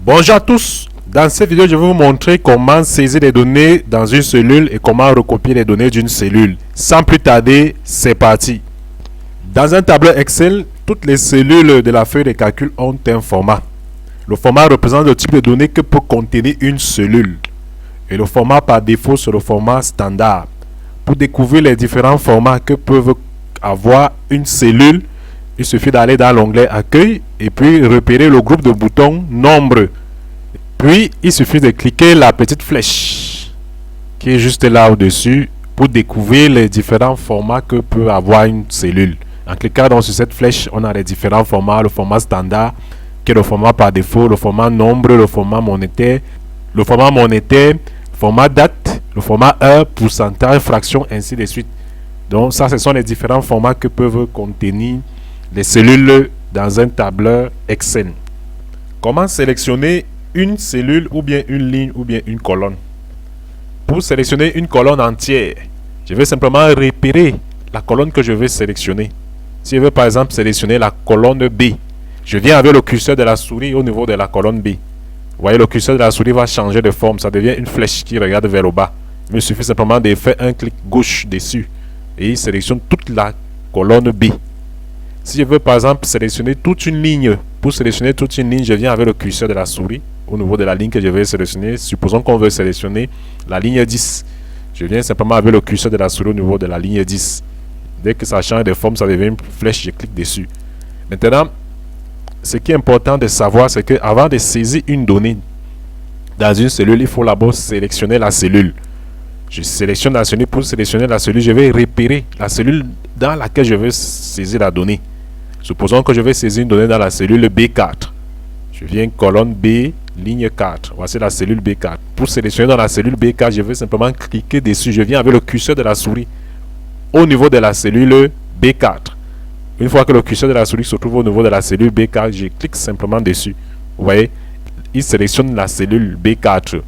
Bonjour à tous. Dans cette vidéo, je vais vous montrer comment saisir les données dans une cellule et comment recopier les données d'une cellule. Sans plus tarder, c'est parti. Dans un tableau Excel, toutes les cellules de la feuille de calcul ont un format. Le format représente le type de données que peut contenir une cellule. Et le format par défaut, c'est le format standard. Pour découvrir les différents formats que peuvent avoir une cellule, il suffit d'aller dans l'onglet Accueil et puis repérer le groupe de boutons Nombre. Puis, il suffit de cliquer la petite flèche qui est juste là au-dessus pour découvrir les différents formats que peut avoir une cellule. En cliquant donc sur cette flèche, on a les différents formats. Le format standard, qui est le format par défaut, le format nombre, le format monétaire, le format date, le format heure, pourcentage, fraction, ainsi de suite. Donc ça, ce sont les différents formats que peuvent contenir les cellules dans un tableur Excel. Comment sélectionner une cellule ou bien une ligne ou bien une colonne? Pour sélectionner une colonne entière, je vais simplement repérer la colonne que je veux sélectionner. Si je veux par exemple sélectionner la colonne B, je viens avec le curseur de la souris au niveau de la colonne B. Vous voyez, le curseur de la souris va changer de forme, ça devient une flèche qui regarde vers le bas. Il me suffit simplement de faire un clic gauche dessus et il sélectionne toute la colonne B. Si je veux par exemple sélectionner toute une ligne, pour sélectionner toute une ligne, je viens avec le curseur de la souris au niveau de la ligne que je vais sélectionner. Supposons qu'on veut sélectionner la ligne 10. Je viens simplement avec le curseur de la souris au niveau de la ligne 10. Dès que ça change de forme, ça devient une flèche, je clique dessus. Maintenant, ce qui est important de savoir, c'est qu'avant de saisir une donnée dans une cellule, il faut d'abord sélectionner la cellule. Je sélectionne la cellule. Pour sélectionner la cellule, je vais repérer la cellule dans laquelle je veux saisir la donnée. Supposons que je vais saisir une donnée dans la cellule B4. Je viens colonne B, ligne 4. Voici la cellule B4. Pour sélectionner dans la cellule B4, je vais simplement cliquer dessus. Je viens avec le curseur de la souris au niveau de la cellule B4. Une fois que le curseur de la souris se trouve au niveau de la cellule B4, je clique simplement dessus. Vous voyez, il sélectionne la cellule B4.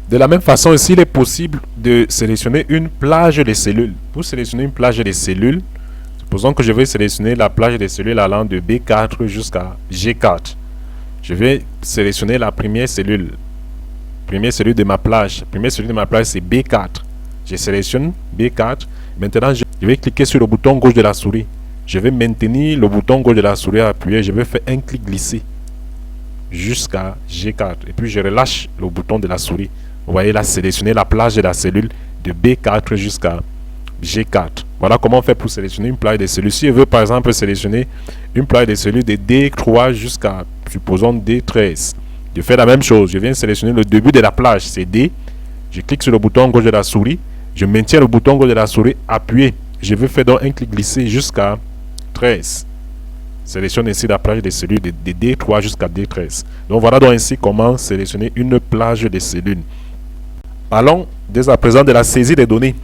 De la même façon, ici, il est possible de sélectionner une plage de cellules. Pour sélectionner une plage de cellules, supposons que je vais sélectionner la plage de cellules allant de B4 jusqu'à G4. Je vais sélectionner la première cellule de ma plage. La première cellule de ma plage, c'est B4. Je sélectionne B4. Maintenant, je vais cliquer sur le bouton gauche de la souris. Je vais maintenir le bouton gauche de la souris appuyé. Je vais faire un clic glissé jusqu'à G4. Et puis, je relâche le bouton de la souris. Vous voyez là, sélectionner la plage de la cellule de B4 jusqu'à G4. Voilà comment on fait pour sélectionner une plage de cellules. Si je veux par exemple sélectionner une plage de cellules de D3 jusqu'à, supposons, D13. Je fais la même chose. Je viens sélectionner le début de la plage, c'est D. Je clique sur le bouton gauche de la souris. Je maintiens le bouton gauche de la souris appuyé. Je vais faire donc un clic glissé jusqu'à 13. Sélectionne ici la plage de cellules de D3 jusqu'à D13. Donc voilà donc ainsi comment sélectionner une plage de cellules. Parlons dès à présent de la saisie des données.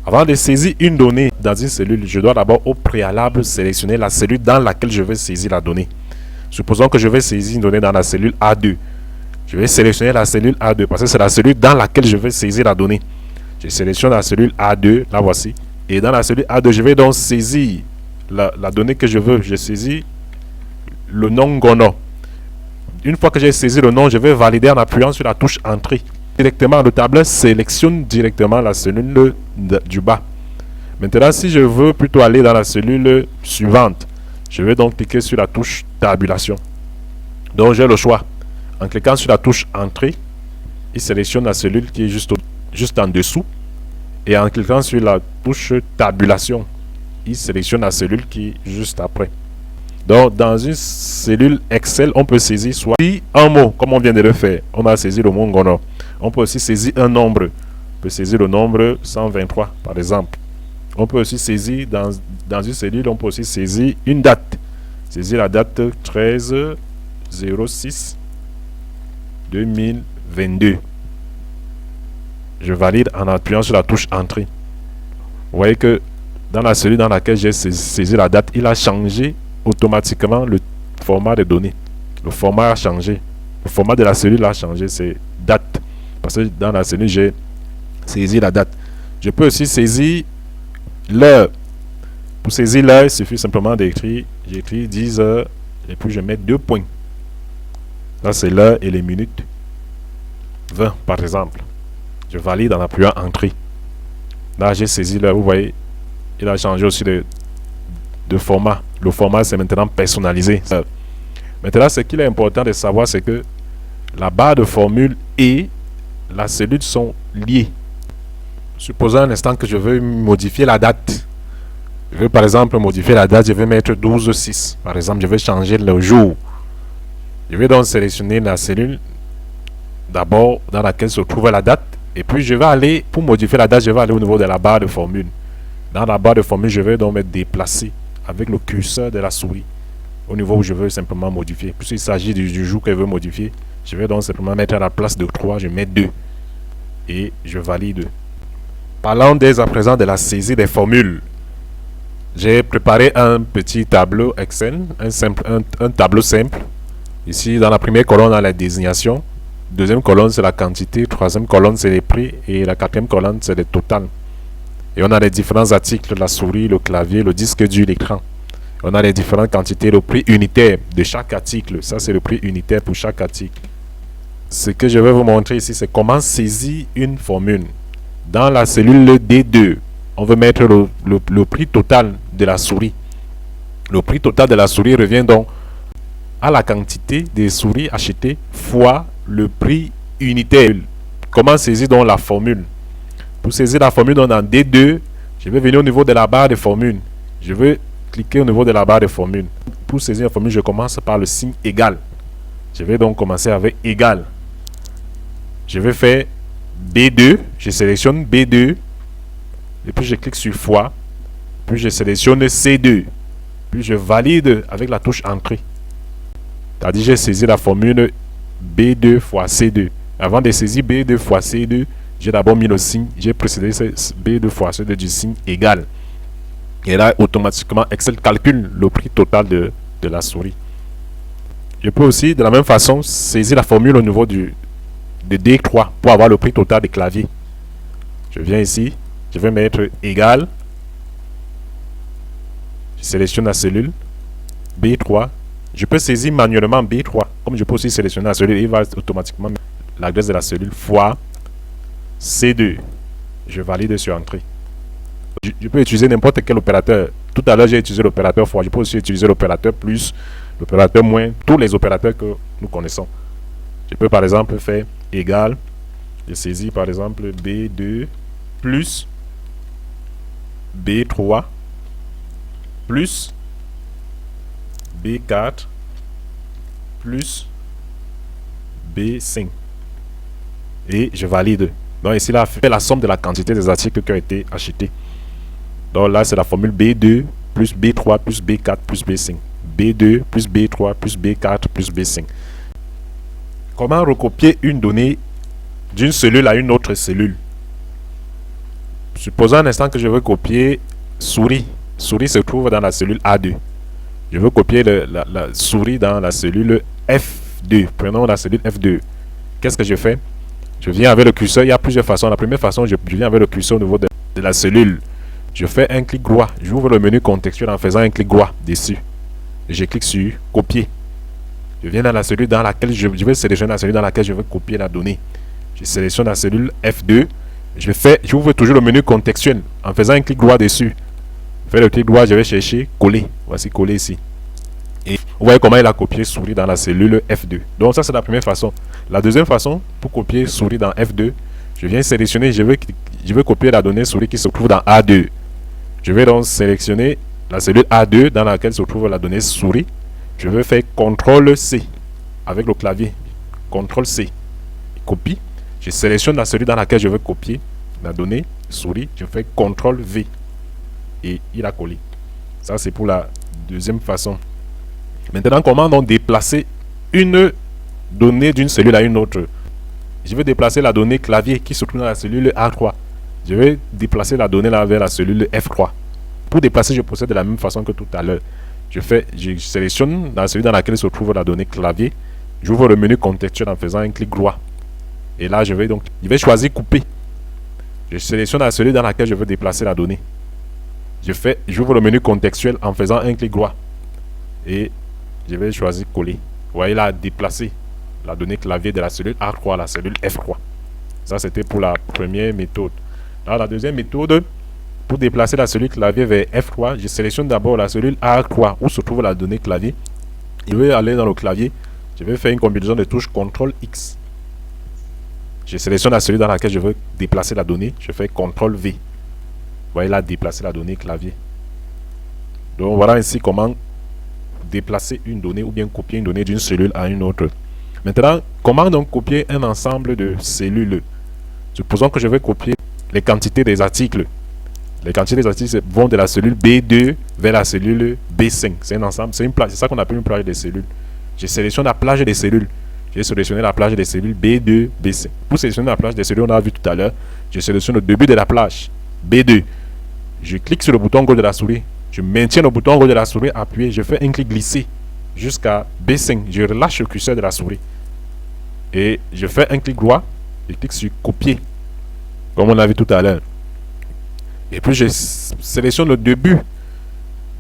Avant de saisir une donnée dans une cellule, je dois d'abord au préalable sélectionner la cellule dans laquelle je vais saisir la donnée. Supposons que je vais saisir une donnée dans la cellule A2. Je vais sélectionner la cellule A2 parce que c'est la cellule dans laquelle je vais saisir la donnée. Je sélectionne la cellule A2, la voici. Et dans la cellule A2, je vais donc saisir la donnée que je veux. Je saisis le nom Gono. Une fois que j'ai saisi le nom, je vais valider en appuyant sur la touche Entrée. Directement, le tableur sélectionne directement la cellule du bas. Maintenant, si je veux plutôt aller dans la cellule suivante, je vais donc cliquer sur la touche Tabulation. Donc, j'ai le choix. En cliquant sur la touche Entrée, il sélectionne la cellule qui est juste en dessous. Et en cliquant sur la touche Tabulation, il sélectionne la cellule qui est juste après. Donc, dans une cellule Excel, on peut saisir soit un mot, comme on vient de le faire. On a saisi le mot Gono. On peut aussi saisir un nombre. On peut saisir le nombre 123, par exemple. On peut aussi saisir, dans une cellule, on peut aussi saisir une date. Saisir la date 13/06/2022. Je valide en appuyant sur la touche Entrée. Vous voyez que dans la cellule dans laquelle j'ai saisi la date, il a changé automatiquement le format de données. Le format a changé. Le format de la cellule a changé, c'est date. Parce que dans la cellule, j'ai saisi la date. Je peux aussi saisir l'heure. Pour saisir l'heure, il suffit simplement d'écrire, j'écris 10 heures et puis je mets 2 points. Là, c'est l'heure et les minutes. 20, par exemple. Je valide en appuyant Entrée. Là, j'ai saisi l'heure. Vous voyez, il a changé aussi de format. Le format, c'est maintenant personnalisé. Maintenant, ce qu'il est important de savoir, c'est que la barre de formule et la cellule sont liées. Supposons un instant que je veux modifier la date. Je veux par exemple modifier la date, je vais mettre 12-6. Par exemple, je vais changer le jour. Je vais donc sélectionner la cellule d'abord dans laquelle se trouve la date. Et puis je vais aller, pour modifier la date, je vais aller au niveau de la barre de formule. Dans la barre de formule, je vais donc me déplacer avec le curseur de la souris au niveau où je veux simplement modifier. Puisqu'il s'agit du jour que je veux modifier, je vais donc simplement mettre à la place de 3, je mets 2. Et je valide. Parlons dès à présent de la saisie des formules. J'ai préparé un petit tableau Excel, un tableau simple. Ici, dans la première colonne, on a la désignation. Deuxième colonne, c'est la quantité. Troisième colonne, c'est les prix. Et la quatrième colonne, c'est le total. Et on a les différents articles, la souris, le clavier, le disque dur, l'écran. On a les différentes quantités, le prix unitaire de chaque article. Ça, c'est le prix unitaire pour chaque article. Ce que je vais vous montrer ici, c'est comment saisir une formule. Dans la cellule D2, on veut mettre le prix total de la souris. Le prix total de la souris revient donc à la quantité des souris achetées fois le prix unitaire. Comment saisir donc la formule? Pour saisir la formule dans D2, je vais venir au niveau de la barre de formule. Je vais cliquer au niveau de la barre de formule. Pour saisir la formule, je commence par le signe égal. Je vais donc commencer avec égal. Je vais faire B2, je sélectionne B2, et puis je clique sur fois, puis je sélectionne C2, puis je valide avec la touche Entrée. C'est-à-dire j'ai saisi la formule B2 fois C2. Avant de saisir B2 fois C2, j'ai d'abord mis le signe, j'ai précédé B2 fois C2 du signe égal. Et là, automatiquement, Excel calcule le prix total de la souris. Je peux aussi, de la même façon, saisir la formule au niveau de D3 pour avoir le prix total des claviers. Je viens ici, je vais mettre égal. Je sélectionne la cellule B3. Je peux saisir manuellement B3. Comme je peux aussi sélectionner la cellule, il va automatiquement mettre l'adresse de la cellule fois C2. Je valide sur Entrée. Je peux utiliser n'importe quel opérateur. Tout à l'heure, j'ai utilisé l'opérateur fois. Je peux aussi utiliser l'opérateur plus, l'opérateur moins, tous les opérateurs que nous connaissons. Je peux par exemple faire égal. Je saisis par exemple B2 plus B3 plus B4 plus B5. Et je valide. Donc ici, là, fait la somme de la quantité des articles qui ont été achetés. Donc là, c'est la formule B2 plus B3 plus B4 plus B5. B2 plus B3 plus B4 plus B5. Comment recopier une donnée d'une cellule à une autre cellule? Supposons un instant que je veux copier souris. Souris se trouve dans la cellule A2. Je veux copier la souris dans la cellule F2. Prenons la cellule F2. Qu'est-ce que je fais? Je viens avec le curseur. Il y a plusieurs façons. La première façon, je viens avec le curseur au niveau de la cellule. Je fais un clic droit. J'ouvre le menu contextuel en faisant un clic droit dessus. Et je clique sur copier. Je viens dans la cellule dans laquelle je vais sélectionner la cellule dans laquelle je veux copier la donnée. Je sélectionne la cellule F2. J'ouvre toujours le menu contextuel en faisant un clic droit dessus. Je fais le clic droit, je vais chercher coller. Voici coller ici. Et vous voyez comment il a copié souris dans la cellule F2. Donc ça, c'est la première façon. La deuxième façon, pour copier souris dans F2, je viens sélectionner, je veux copier la donnée souris qui se trouve dans A2. Je vais donc sélectionner la cellule A2 dans laquelle se trouve la donnée souris. Je vais faire CTRL-C avec le clavier. CTRL-C. Copie. Je sélectionne la cellule dans laquelle je veux copier la donnée souris. Je fais CTRL-V. Et il a collé. Ça, c'est pour la deuxième façon. Maintenant, comment donc déplacer une donnée d'une cellule à une autre? Je vais déplacer la donnée clavier qui se trouve dans la cellule A3. Je vais déplacer la donnée là vers la cellule F3. Pour déplacer, je procède de la même façon que tout à l'heure. Je sélectionne la cellule dans laquelle se trouve la donnée clavier. J'ouvre le menu contextuel en faisant un clic droit. Et là, je vais choisir couper. Je sélectionne la cellule dans laquelle je veux déplacer la donnée. J'ouvre le menu contextuel en faisant un clic droit. Et je vais choisir coller. Vous voyez là, déplacer la donnée clavier de la cellule A3 à la cellule F3. Ça, c'était pour la première méthode. Alors, la deuxième méthode, pour déplacer la cellule clavier vers F3, je sélectionne d'abord la cellule A3 où se trouve la donnée clavier. Je vais aller dans le clavier. Je vais faire une combinaison de touches CTRL X. Je sélectionne la cellule dans laquelle je veux déplacer la donnée. Je fais CTRL V. Vous voyez là, déplacer la donnée clavier. Donc, voilà ainsi comment déplacer une donnée ou bien copier une donnée d'une cellule à une autre. Maintenant, comment donc copier un ensemble de cellules? Supposons que je vais copier les quantités des articles. Les quantités des articles vont de la cellule B2 vers la cellule B5. C'est un ensemble, c'est une plage, c'est ça qu'on appelle une plage des cellules. Je sélectionne la plage des cellules. J'ai sélectionné la plage des cellules B2, B5. Pour sélectionner la plage des cellules, on a vu tout à l'heure, je sélectionne le début de la plage, B2. Je clique sur le bouton gauche de la souris. Je maintiens le bouton gauche de la souris appuyé. Je fais un clic glissé jusqu'à B5. Je relâche le curseur de la souris. Et je fais un clic droit. Je clique sur copier. Comme on a vu tout à l'heure. Et puis je sélectionne le début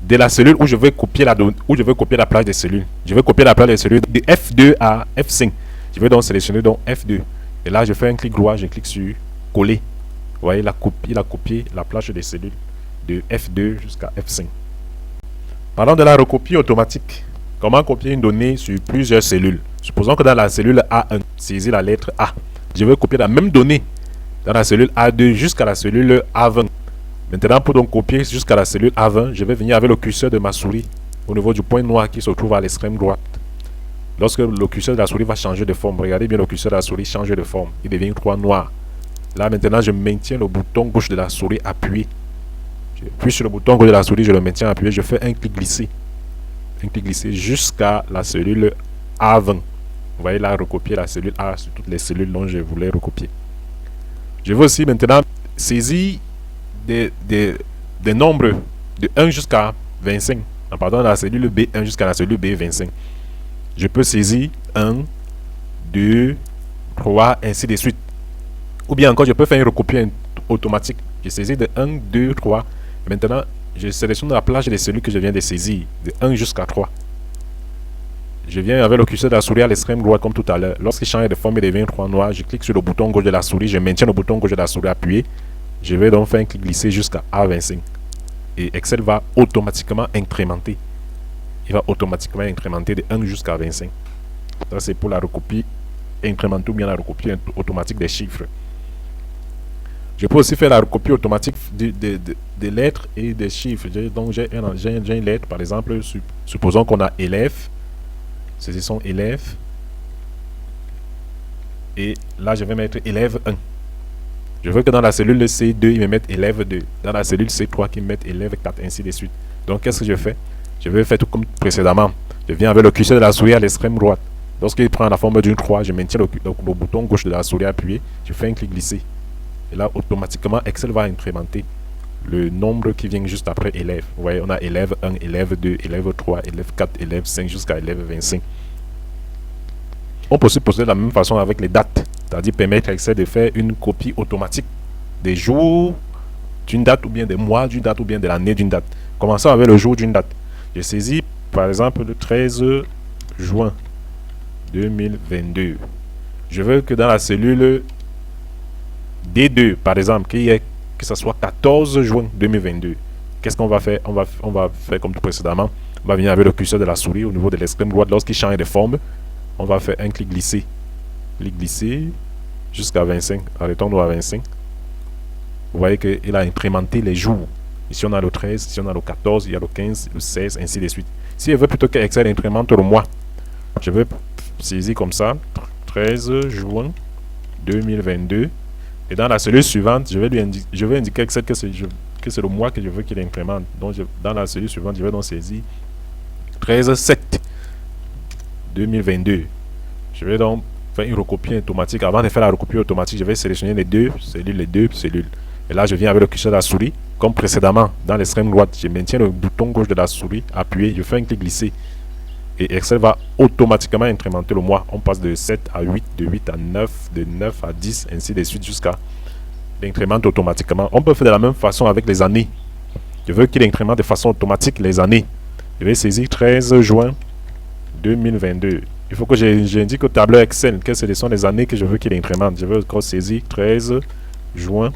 de la cellule où je vais copier la plage des cellules. Je vais copier la plage des cellules de F2 à F5. Je vais donc sélectionner donc F2. Et là, je fais un clic droit. Je clique sur coller. Vous voyez, il a copié la plage des cellules de F2 jusqu'à F5. Parlons de la recopie automatique. Comment copier une donnée sur plusieurs cellules? Supposons que dans la cellule A1, saisis la lettre A. Je vais copier la même donnée dans la cellule A2 jusqu'à la cellule A20. Maintenant, pour donc copier jusqu'à la cellule A20, je vais venir avec le curseur de ma souris au niveau du point noir qui se trouve à l'extrême droite. Lorsque le curseur de la souris va changer de forme, regardez bien, le curseur de la souris change de forme. Il devient une croix noire. Là, maintenant, je maintiens le bouton gauche de la souris appuyé. Je appuie sur le bouton gauche de la souris, je le maintiens appuyé. Je fais un clic glissé. Un clic glissé jusqu'à la cellule A20. Vous voyez là, recopier la cellule A sur toutes les cellules dont je voulais recopier. Je veux aussi maintenant saisir des nombres de 1 jusqu'à 25. En partant de la cellule B1 jusqu'à la cellule B25. Je peux saisir 1, 2, 3, ainsi de suite. Ou bien encore, je peux faire une recopie automatique. Je saisis de 1, 2, 3. Maintenant, je sélectionne la plage des cellules que je viens de saisir, de 1 jusqu'à 3. Je viens avec le curseur de la souris à l'extrême droite comme tout à l'heure. Lorsqu'il change de forme et devient 3 noir, je clique sur le bouton gauche de la souris, je maintiens le bouton gauche de la souris appuyé. Je vais donc faire un clic glissé jusqu'à A25. Et Excel va automatiquement incrémenter. Il va automatiquement incrémenter de 1 jusqu'à 25. Ça, c'est pour la recopie incrémentée ou bien la recopie automatique des chiffres. Je peux aussi faire la recopie automatique des lettres et des chiffres. Donc, j'ai une lettre, par exemple, supposons qu'on a élève. Ceci sont élèves. Et là, je vais mettre élève 1. Je veux que dans la cellule C2, il me mette élève 2. Dans la cellule C3, qu'il me mette élève 4, ainsi de suite. Donc, qu'est-ce que je fais? Je vais faire tout comme précédemment. Je viens avec le curseur de la souris à l'extrême droite. Lorsqu'il prend la forme d'une croix, je maintiens le bouton gauche de la souris appuyé. Je fais un clic glissé. Et là, automatiquement, Excel va incrémenter le nombre qui vient juste après élève. Vous voyez, on a élève 1, élève 2, élève 3, élève 4, élève 5 jusqu'à élève 25. On peut aussi procéder de la même façon avec les dates. C'est-à-dire permettre à Excel de faire une copie automatique des jours d'une date ou bien des mois d'une date ou bien de l'année d'une date. Commençons avec le jour d'une date. Je saisis par exemple le 13 juin 2022. Je veux que dans la cellule D2, par exemple, que ce soit 14 juin 2022. Qu'est-ce qu'on va faire? On va faire comme tout précédemment. On va venir avec le curseur de la souris au niveau de l'extrême droite. Lorsqu'il change de forme, on va faire un clic glissé. Clic glissé jusqu'à 25. Arrêtons-nous à 25. Vous voyez qu'il a incrémenté les jours. Ici, on a le 13, ici, on a le 14, il y a le 15, le 16, ainsi de suite. Si je veux plutôt que Excel incrémente le mois, je vais saisir comme ça, 13 juin 2022. Et dans la cellule suivante, je vais indiquer Excel que c'est le mois que je veux qu'il incrémente. Donc, dans la cellule suivante, je vais donc saisir 13-7 2022. Je vais donc faire une recopie automatique. Avant de faire la recopie automatique, je vais sélectionner les deux cellules. Et là, je viens avec le curseur de la souris, comme précédemment, dans l'extrême droite. Je maintiens le bouton gauche de la souris appuyé. Je fais un clic glissé. Et Excel va automatiquement incrémenter le mois. On passe de 7 à 8, de 8 à 9, de 9 à 10, ainsi de suite jusqu'à l'incrémente automatiquement. On peut faire de la même façon avec les années. Je veux qu'il incrémente de façon automatique les années. Je vais saisir 13 juin 2022. il faut que j'indique au tableur Excel que ce sont les années que je veux qu'il incrémente. Je veux encore saisir 13 juin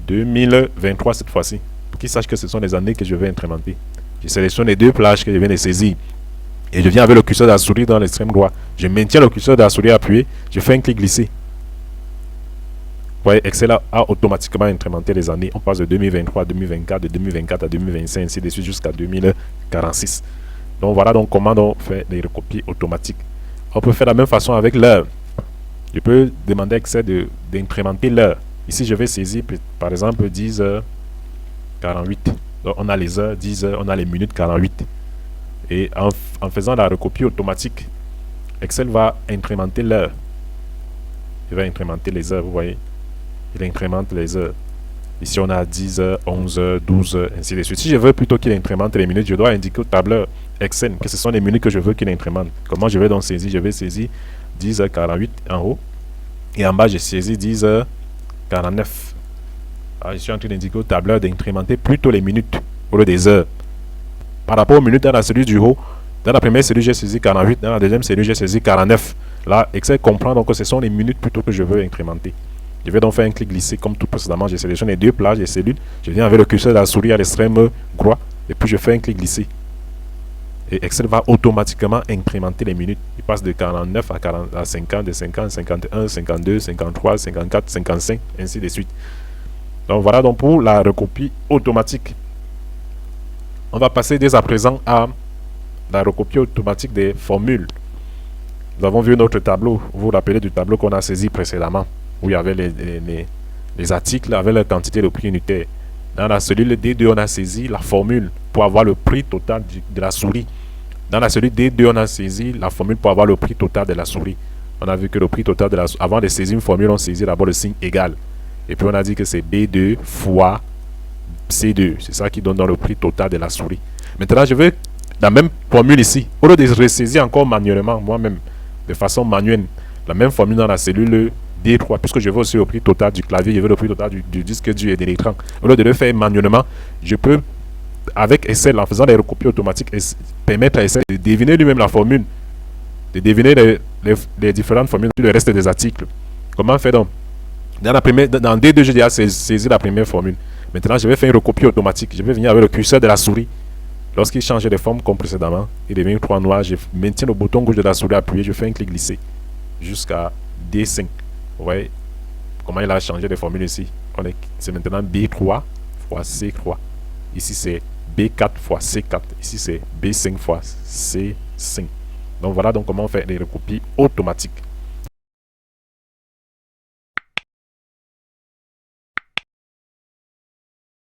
2023 cette fois-ci. Pour qu'il sache que ce sont les années que je vais incrémenter. Je sélectionne les deux plages que je viens de saisir. Et je viens avec le curseur de la souris dans l'extrême droit. Je maintiens le curseur de la souris appuyé. Je fais un clic glissé. Vous voyez, Excel a automatiquement incrémenté les années. On passe de 2023 à 2024, de 2024 à 2025, ainsi de suite jusqu'à 2046. Donc voilà donc comment on fait les recopies automatiques. On peut faire de la même façon avec l'heure. Je peux demander à Excel d'incrémenter l'heure. Ici, je vais saisir par exemple 10h48. Donc on a les heures, 10 heures, on a les minutes 48. Et en faisant la recopie automatique, Excel va incrémenter l'heure. Il va incrémenter les heures, vous voyez. Il incrémente les heures. Ici, on a 10 heures, 11 heures, 12 heures, ainsi de suite. Si je veux plutôt qu'il incrémente les minutes, je dois indiquer au tableur Excel que ce sont les minutes que je veux qu'il incrémente. Comment je vais donc saisir? Je vais saisir 10h48 en haut. Et en bas, j'ai saisi 10h49. Alors, je suis en train d'indiquer au tableur d'incrémenter plutôt les minutes au lieu des heures. Par rapport aux minutes dans la cellule du haut, dans la première cellule, j'ai saisi 48. Dans la deuxième cellule, j'ai saisi 49. Là, Excel comprend donc que ce sont les minutes plutôt que je veux incrémenter. Je vais donc faire un clic glissé comme tout précédemment. J'ai sélectionné les deux plages des cellules. Je viens avec le curseur de la souris à l'extrême droit. Et puis je fais un clic glissé. Et Excel va automatiquement incrémenter les minutes. Il passe de 49 à 50, de 50, 51, 52, 53, 54, 55, ainsi de suite. Donc voilà donc pour la recopie automatique. On va passer dès à présent à la recopie automatique des formules. Nous avons vu notre tableau. Vous vous rappelez du tableau qu'on a saisi précédemment, où il y avait les articles avec leur quantité de prix unitaire. Dans la cellule D2, on a saisi la formule pour avoir le prix total de la souris. Dans la cellule D2, on a saisi la formule pour avoir le prix total de la souris. On a vu que le prix total de la souris, avant de saisir une formule, on saisit d'abord le signe égal. Et puis on a dit que c'est B2 fois C2. C'est ça qui donne dans le prix total de la souris. Maintenant, je veux la même formule ici. Au lieu de ressaisir encore manuellement, moi-même, de façon manuelle, la même formule dans la cellule D3, puisque je veux aussi le prix total du clavier, je veux le prix total du disque dur et de l'écran. Au lieu de le faire manuellement, je peux, avec Excel, en faisant des recopies automatiques, permettre à Excel de deviner lui-même la formule, de deviner les différentes formules sur le reste des articles. Comment faire donc? Dans D2, j'ai déjà saisi la première formule. Maintenant, je vais faire une recopie automatique. Je vais venir avec le curseur de la souris. Lorsqu'il change de forme comme précédemment, il devient 3 noir. Je maintiens le bouton gauche de la souris appuyé. Je fais un clic glissé jusqu'à D5. Vous voyez comment il a changé de formule ici. C'est maintenant B3 fois C3. Ici, c'est B4 fois C4. Ici, c'est B5 fois C5. Donc, voilà donc comment on fait les recopies automatiques.